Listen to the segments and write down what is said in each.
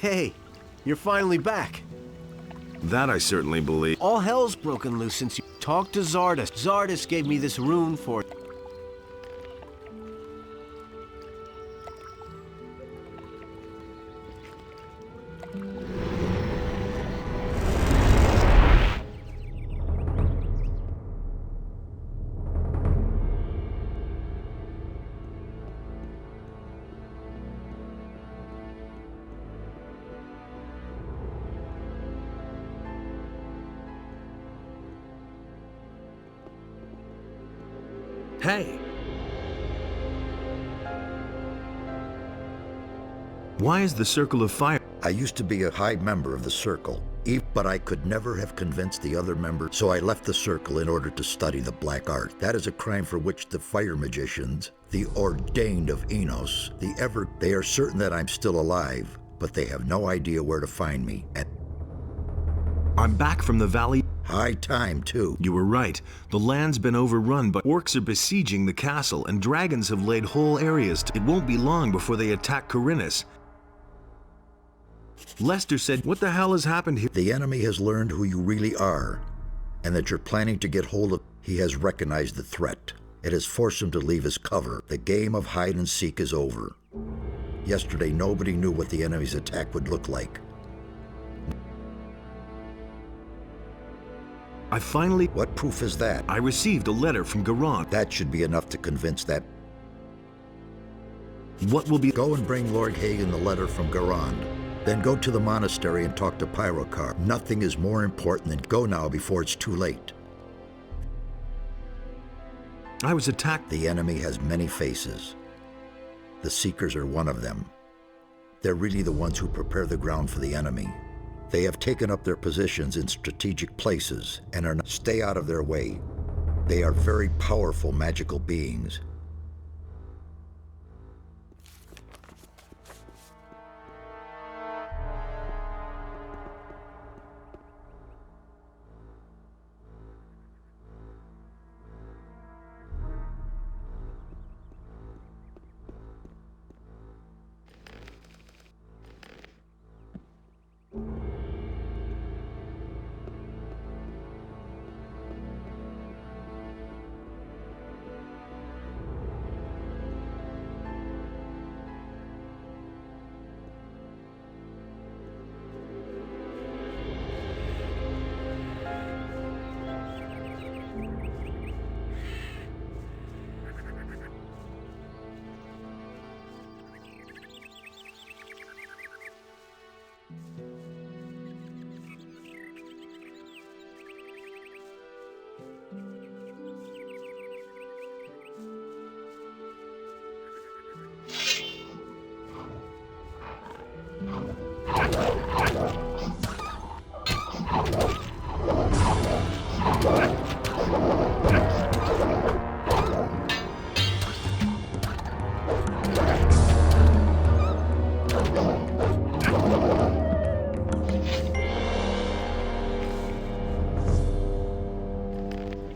Hey, you're finally back. That I certainly believe. All hell's broken loose since you talked to Zardas. Zardas gave me this rune for... Hey! Why is the Circle of Fire? I used to be a high member of the Circle, but I could never have convinced the other members, so I left the Circle in order to study the black art. That is a crime for which the fire magicians, the ordained of Innos, they are certain that I'm still alive, but they have no idea where to find me. I'm back from the valley. High time, too. You were right. The land's been overrun, but orcs are besieging the castle, and dragons have laid whole areas. It won't be long before they attack Corinus. Lester said, what the hell has happened here? The enemy has learned who you really are, and that you're planning to get hold of. He has recognized the threat. It has forced him to leave his cover. The game of hide and seek is over. Yesterday, nobody knew what the enemy's attack would look like. I finally... What proof is that? I received a letter from Garon. That should be enough to convince that. What will be... Go and bring Lord Hagen the letter from Garon. Then go to the monastery and talk to Pyrocar. Nothing is more important than go now before it's too late. I was attacked. The enemy has many faces. The Seekers are one of them. They're really the ones who prepare the ground for the enemy. They have taken up their positions in strategic places and are not. Stay out of their way. They are very powerful magical beings.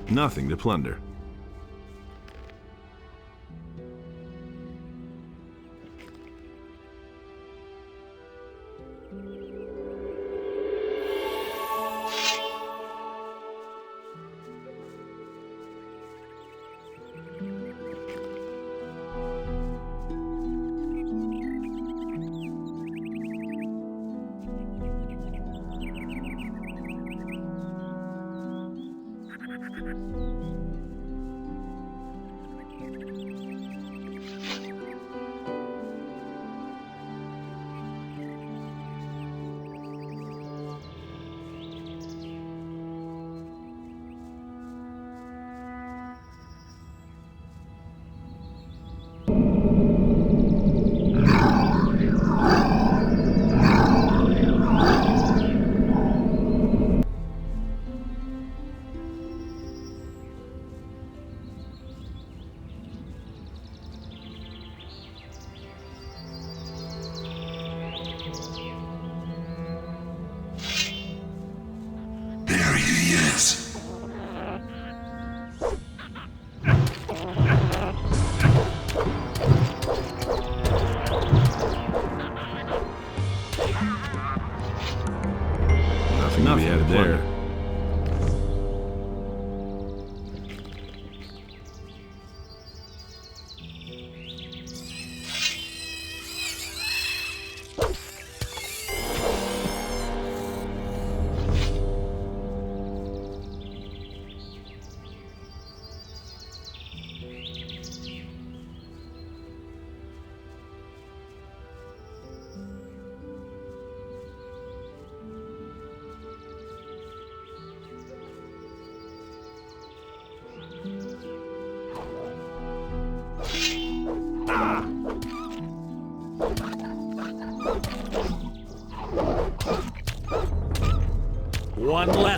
Nothing to plunder.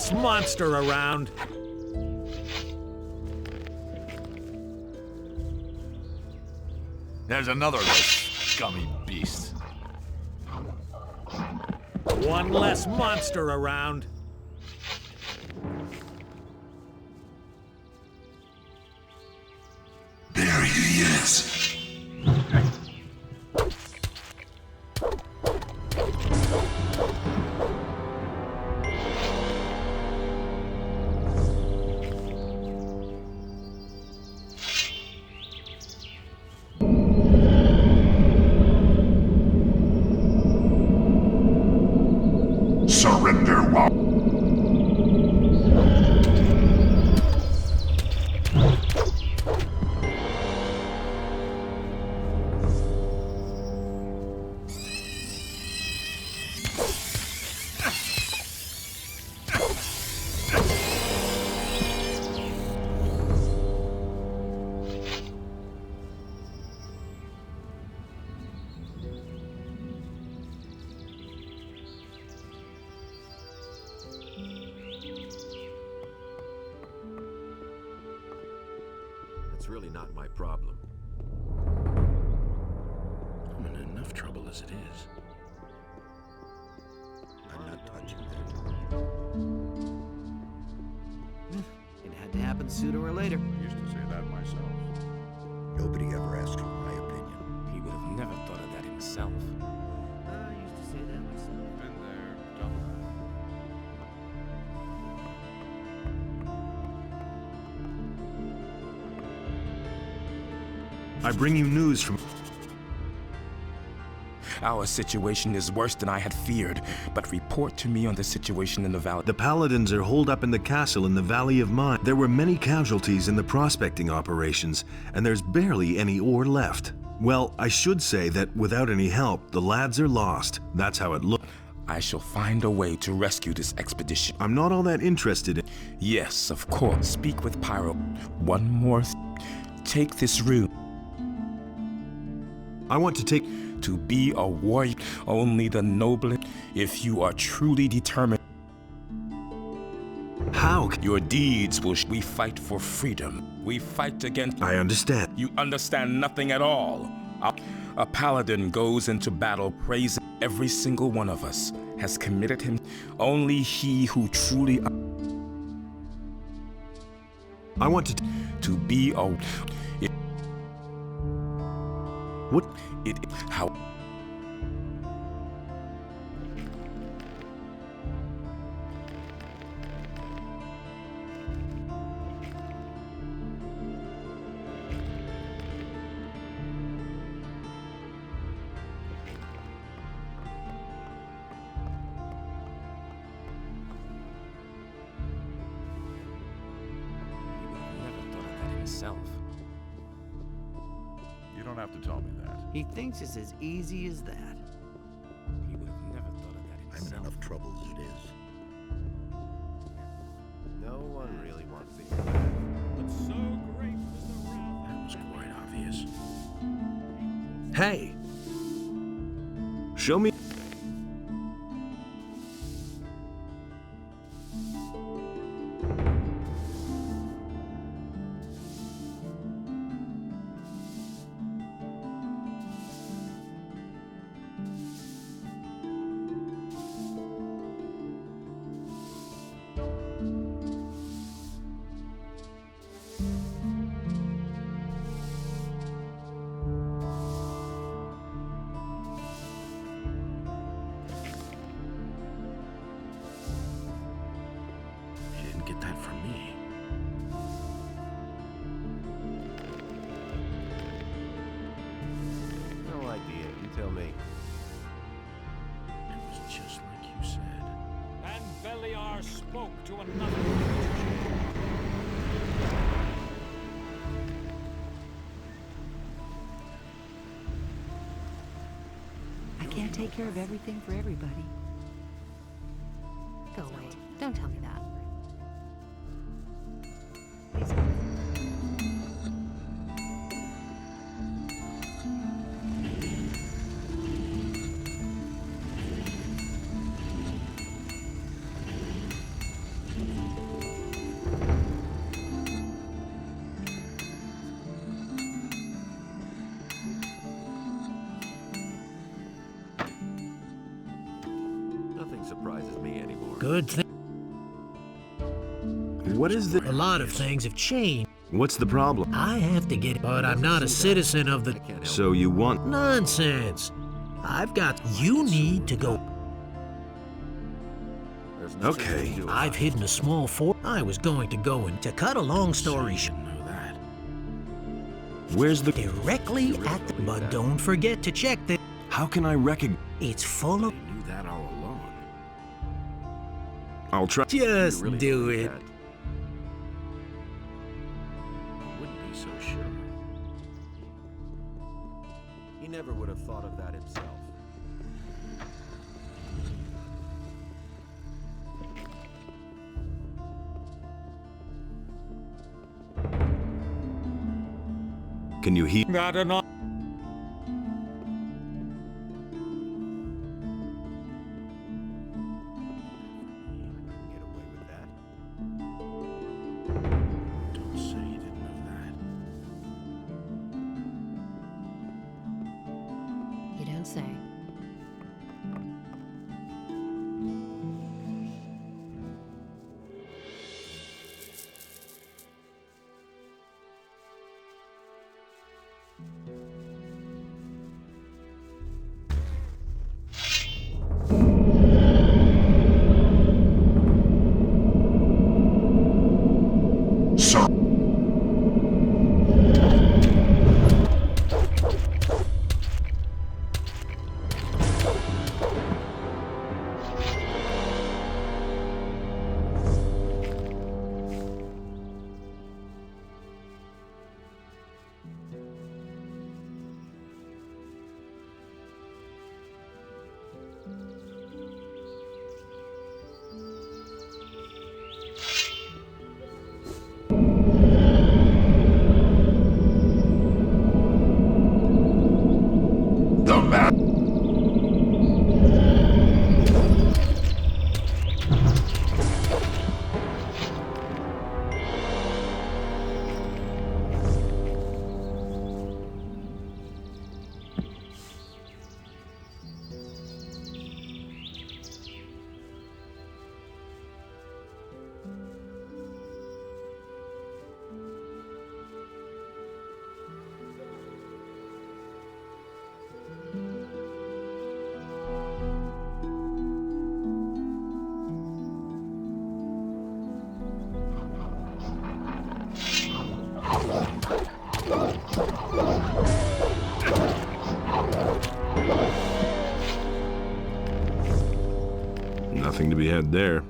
less monster around. There's another of those scummy beasts. One less monster around. There he is. Surrender while It's really not my problem. I'm in enough trouble as it is. I'm not touching that. It had to happen sooner or later. I used to say that myself. Nobody ever asked for my opinion. He would have never thought of that himself. I used to say that myself. Been there, done that. I bring you news from... Our situation is worse than I had feared, but report to me on the situation in the valley. The Paladins are holed up in the castle in the Valley of Mine. There were many casualties in the prospecting operations, and there's barely any ore left. Well, I should say that without any help, the lads are lost. That's how it looks. I shall find a way to rescue this expedition. I'm not all that interested in... Yes, of course. Speak with Pyro. One more take this rune. I want to take... To be a warrior, only the noble. If you are truly determined, How? your deeds will. We fight for freedom. We fight against. I understand. You understand nothing at all. A paladin goes into battle praising. Every single one of us has committed him. Only he who truly. I want To be a. What? How? He would have never thought of that himself. You don't have to tell me that. He thinks it's as easy as that. He would have never thought of that I'm in himself. enough trouble as it is. No one really wants to. But so great was the wrath. That was quite obvious. Hey! Show me... He didn't get that from me. No idea. You tell me. It was just like you said. And Beliar spoke to another. I can't take care of everything for everybody. Go away. Don't tell me that. Please. Good thing. What is the... A lot of things have changed. What's the problem? I have to get it, but I'm not a citizen of the... So you want... Nonsense. I've got... You need to go... Okay. I've hidden a small fort. I was going to go and... To cut a long story short... Where's the... Directly at the... But don't forget to check the... How can I recognize... It's full of... Knew that all along. I'll try... Just do it. Wouldn't be so sure. He never would have thought of that himself. Can you hear... Got an Get away with that. Don't say you didn't know that. You don't say. Nothing to be had there.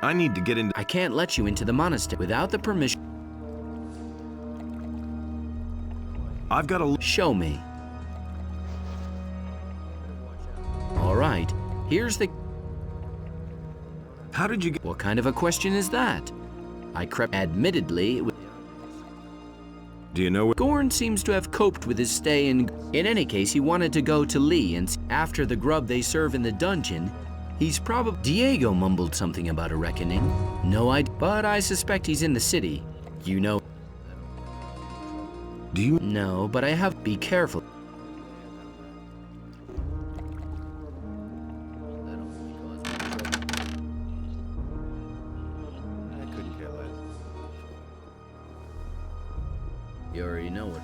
I need to get into... I can't let you into the monastery without the permission. I've got to... Show me. All right, here's the... How did you get... What kind of a question is that? I crept... Admittedly... Do you know where... Gorn seems to have coped with his stay in... In any case, he wanted to go to Lee, and after the grub they serve in the dungeon, he's probably... Diego mumbled something about a reckoning. No idea, but I suspect he's in the city. You know... Do you... No, but I have... Be careful. I couldn't care less. You already know it.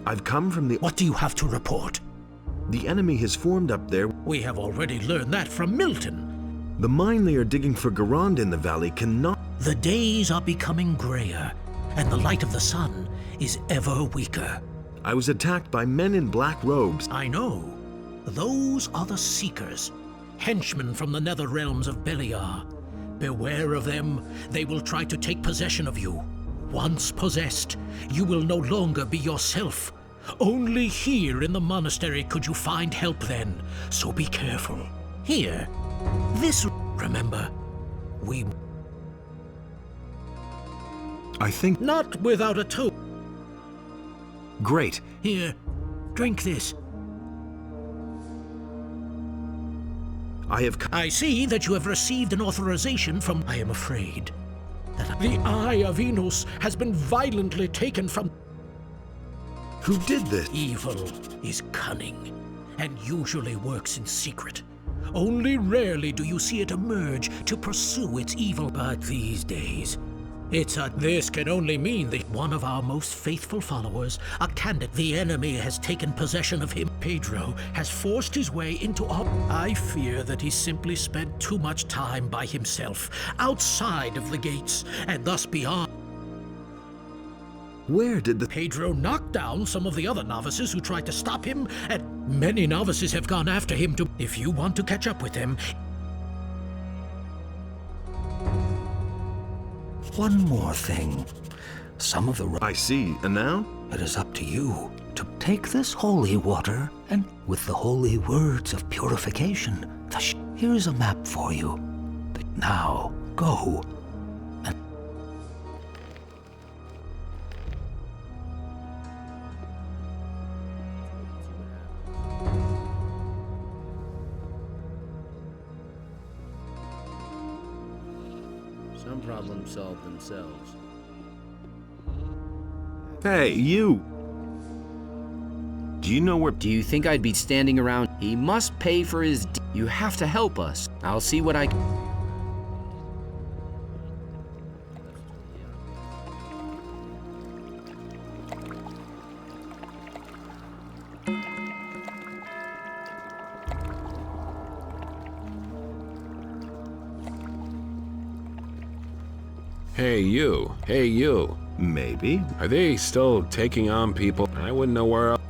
I've come from the... What do you have to report? The enemy has formed up there. We have already learned that from Milton. The mine they are digging for Garand in the valley cannot... The days are becoming grayer, and the light of the sun is ever weaker. I was attacked by men in black robes. I know. Those are the Seekers, henchmen from the nether realms of Beliar. Beware of them. They will try to take possession of you. Once possessed, you will no longer be yourself. Only here in the monastery could you find help then, so be careful. Here, this, remember, we... I think... Not without a toast. Great. Here, drink this. I see that you have received an authorization from... I am afraid that the Eye of Innos has been violently taken from... Who did this? Evil is cunning and usually works in secret. Only rarely do you see it emerge to pursue its evil. But these days, this can only mean that one of our most faithful followers, a candidate, the enemy has taken possession of him. Pedro has forced his way into our... I fear that he simply spent too much time by himself, outside of the gates, and thus beyond. Where did the... Pedro knocked down some of the other novices who tried to stop him, and many novices have gone after him to... If you want to catch up with them... One more thing. Some of the... I see. And now? It is up to you to take this holy water and with the holy words of purification, here's a map for you. Now, go. Some problems solve themselves. Hey, you! Do you know where... Do you think I'd be standing around? He must pay for his... You have to help us. I'll see what I... Hey, you. Hey, you. Maybe. Are they still taking on people? I wouldn't know where else.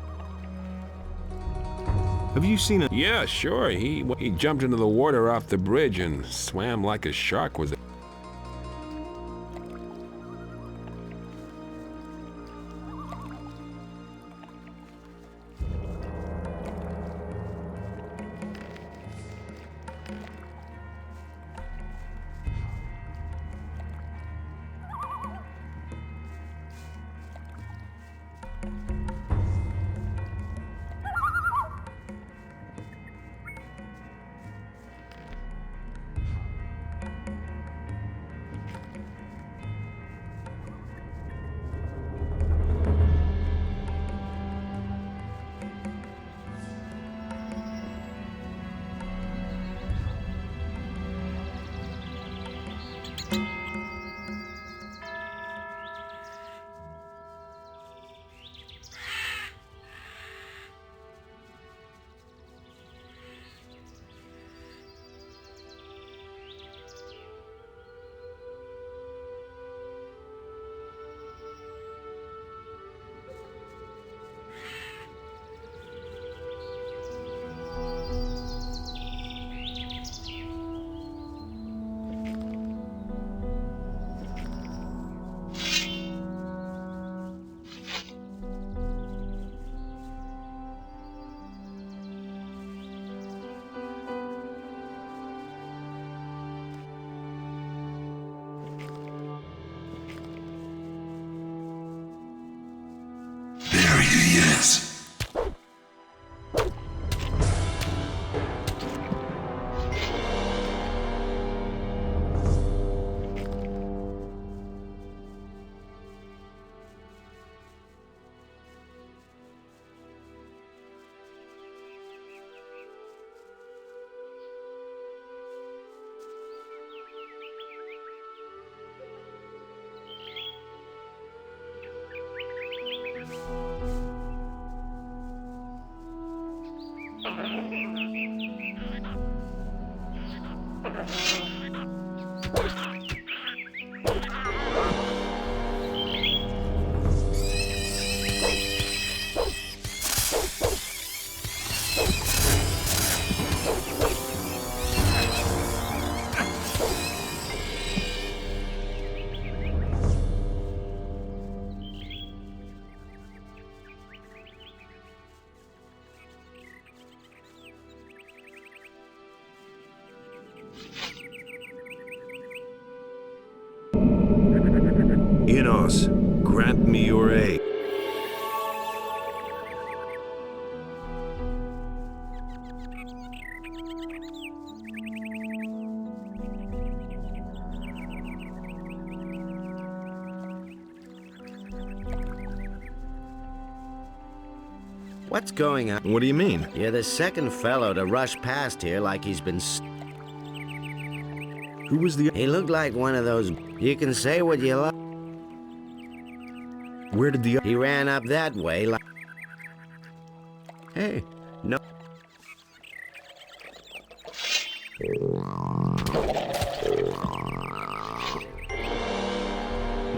Have you seen a... Yeah, sure. He jumped into the water off the bridge and swam like a shark was... There he is. Innos, grant me your aid. What's going on? What do you mean? You're the second fellow to rush past here like he's been Who was the... He looked like one of those... You can say what you like. Where did the... He ran up that way like... Hey, no...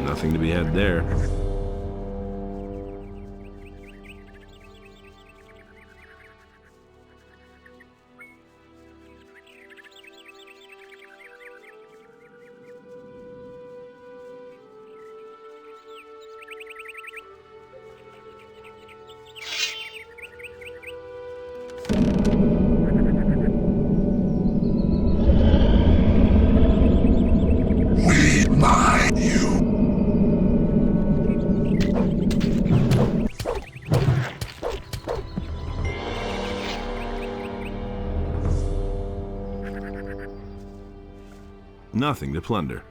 Nothing to be had there. Nothing to plunder.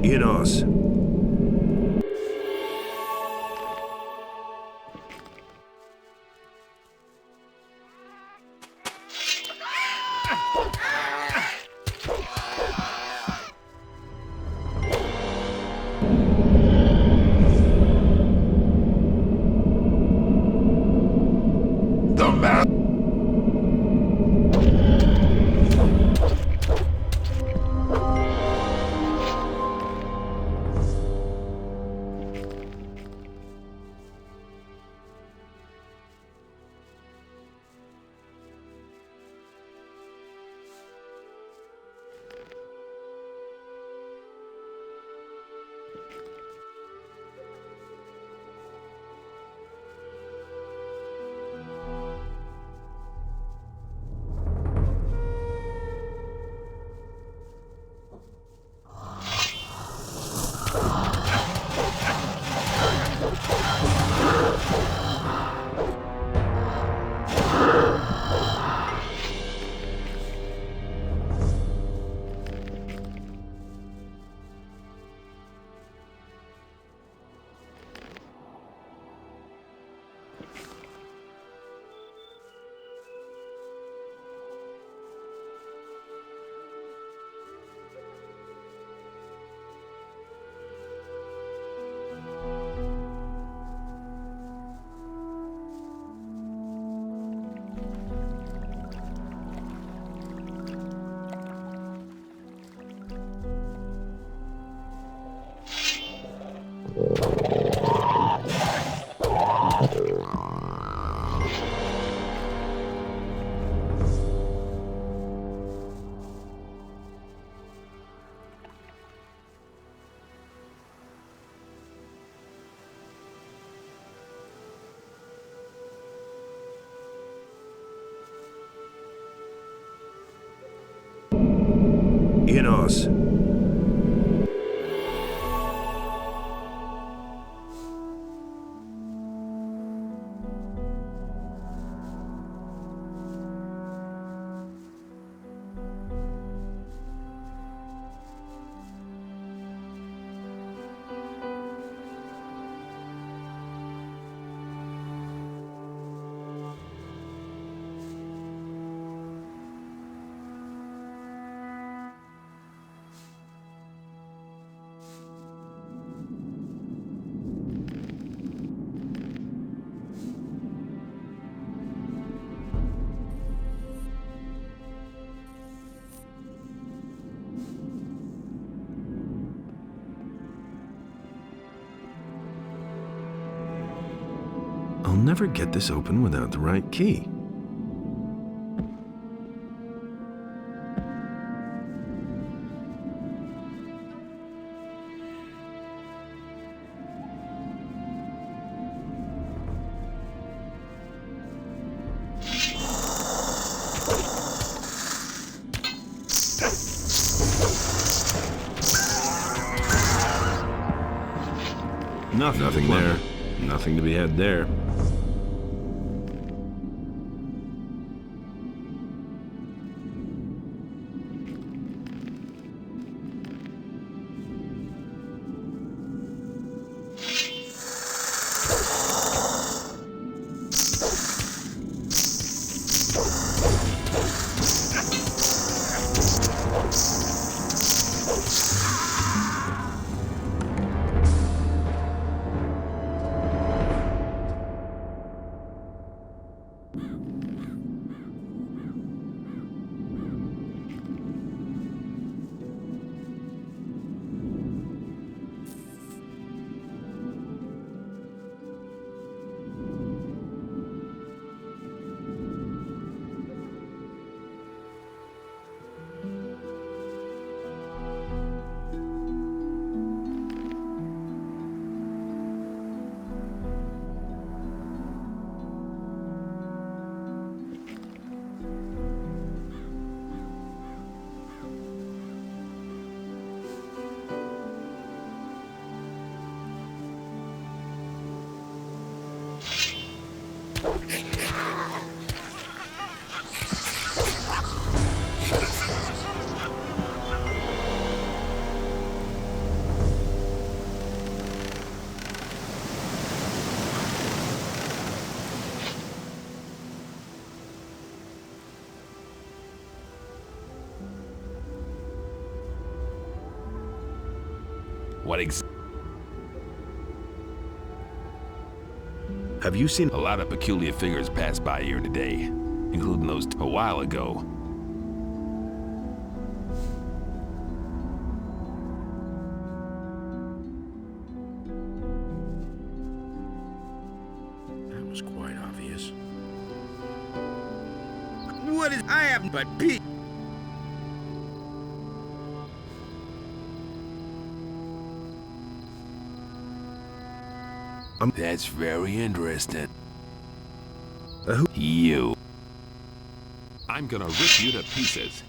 Innos. Innos. I'll never get this open without the right key. Nothing there. Nothing to be had there. Have you seen a lot of peculiar figures pass by here today, including those a while ago? That was quite obvious. What is... I haven't but Pete. That's very interesting. Who? You. I'm gonna rip you to pieces.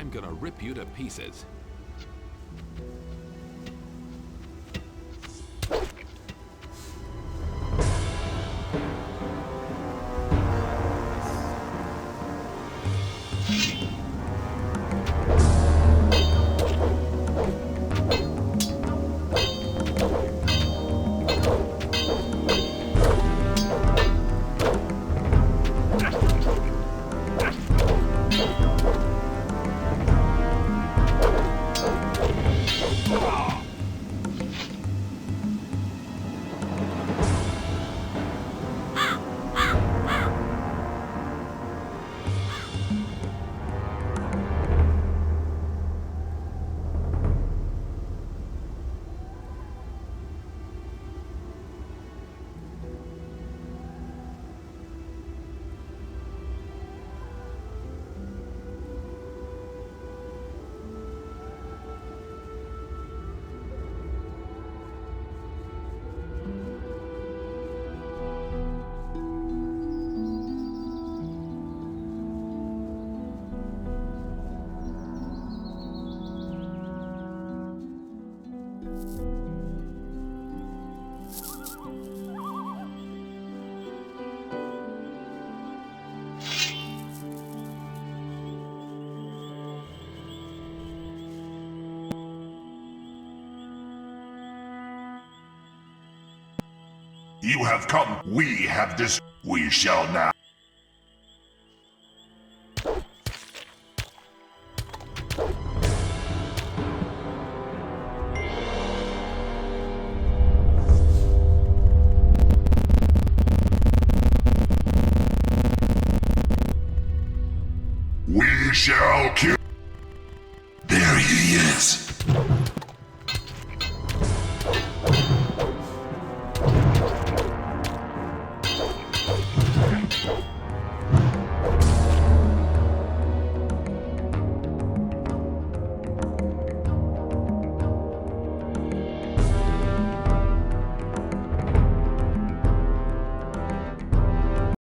I'm gonna rip you to pieces. You have come. We have this. We shall now. We shall kill. There he is.